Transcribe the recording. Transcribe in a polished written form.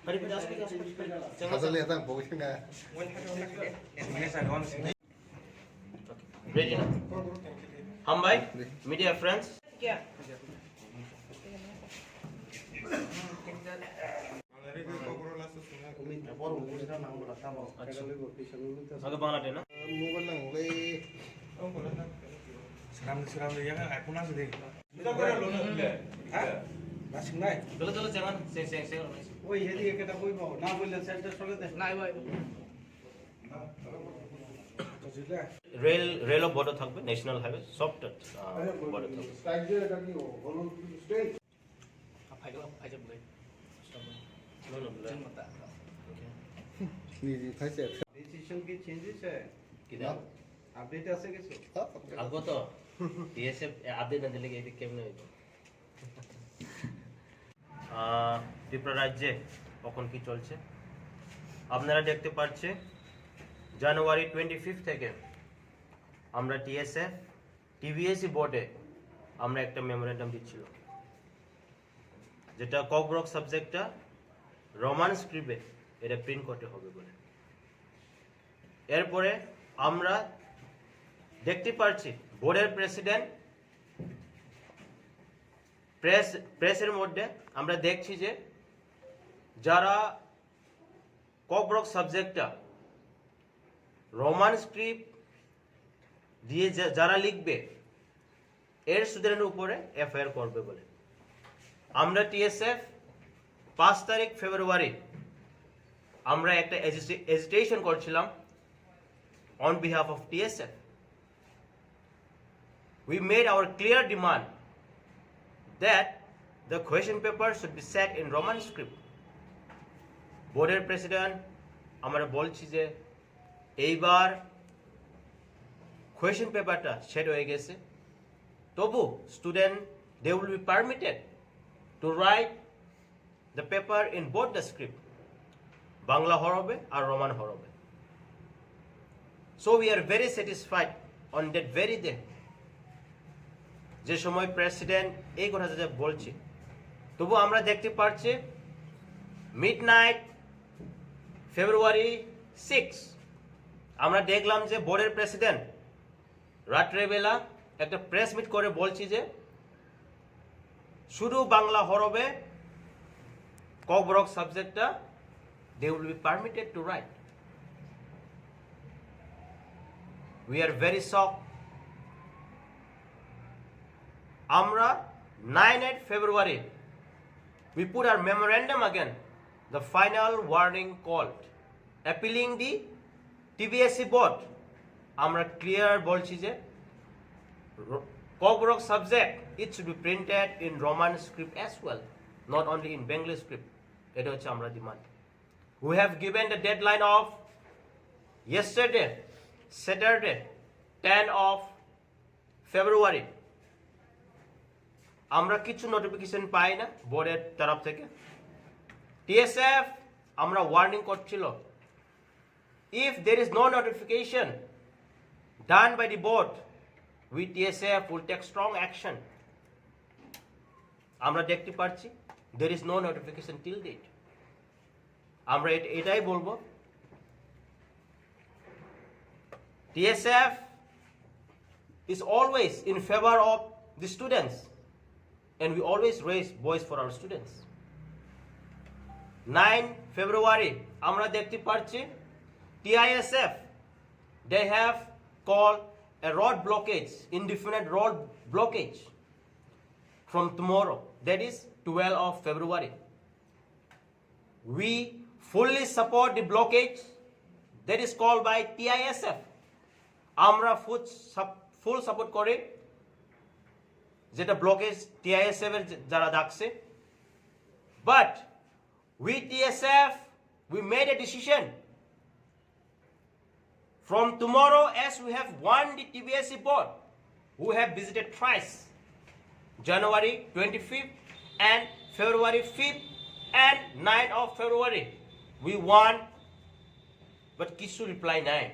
Ready now? हम भाई media friends. क्या? Agak banget ya na? Seram dia kan iPhone aja deh. Dulu jangan seng. ওই এদিকে কেটা কইবো না বললে সেন্টার চলে দে নাই ভাই রেল বর্ডার থাকবে ন্যাশনাল হাইওয়ে সফট বর্ডার থাকবে স্ট্রাইক দিয়ে এটা কি হলো স্টেট ডিসিশন কি চেঞ্জ হইছে কিনা আপডেট আছে কিছু আগো তো টিএসএফ আপডেট না দিলে কি কেমনে হইতো ত্রিপুরা রাজ্যে কখন কি চলছে আপনারা দেখতে পাচ্ছেন জানুয়ারি 25 থেকে আমরা টিএসএফ টিবিএসসি বোর্ডে আমরা একটা মেমোরেন্ডাম দিচ্ছিল যেটা ককব্রক সাবজেক্টটা রোমান স্ক্রিপ্টে এটা প্রিন্ট করতে হবে বলে এরপরে আমরা দেখতে পাচ্ছি বোর্ডের প্রেসিডেন্ট প্রেসের মধ্যে আমরা দেখছি যে যারা ককব্রক সাবজেক্টটা রোমান স্ক্রিপ্ট দিয়ে যারা লিখবে এর স্টুডেন্টের উপরে এফআইআর করবে বলে আমরা টিএসএফ 5 তারিখ ফেব্রুয়ারি আমরা একটা এজিটেশন করছিলাম on behalf of TSF. We made our clear demand that the question paper should be set in Roman script. Board President, আমরা বলছি যে এইবার question paperটা সেট হয়ে গেছে তবু student they will be permitted to write the paper in both the script Bangla হবে আর Roman হবে so we are very satisfied on that very day যে সময় প্রেসিডেন্ট এই কথাটা যে বলছে তবু আমরা দেখতে পাচ্ছি মিডনাইট ফেব্রুয়ারি 6 আমরা দেখলাম যে বোর্ডের প্রেসিডেন্ট রাত্রেবেলা একটা প্রেস মিট করে বলছি যে শুধু বাংলা হবে ককব্রক সাবজেক্টটা they will be permitted to write we are very shocked amra 9 February we put our memorandum again the final warning called appealing the TBSC board amra clear bolchi je Kokborok subject it should be printed in Roman script as well not only in Bengali script এটা হচ্ছে আমরা demand we have given the deadline of yesterday Saturday 10 of February আমরা কিছু notification পাই না বোর্ডের তরফ থেকে TSF আমরা ওয়ার্নিং করছিল if there is no notification done by the board we TSF will take strong action আমরা দেখতে পাচ্ছি there is no notification till date আমরা এটাই বলবো TSF is always in favor of the students and we always raise voice for our students 9 February আমরা দেখতে পাচ্ছি TISF they have called a road blockage indefinite road blockage from tomorrow that is 12 of February we fully support the blockage that is called by TISF আমরা full support করি যেটা blockage TISF এর যারা ডাকছে but we TSF we made a decision from tomorrow as we have won the TBSC board who have visited thrice January 25th and February 5th and 9th of February we won but কিছু reply নাই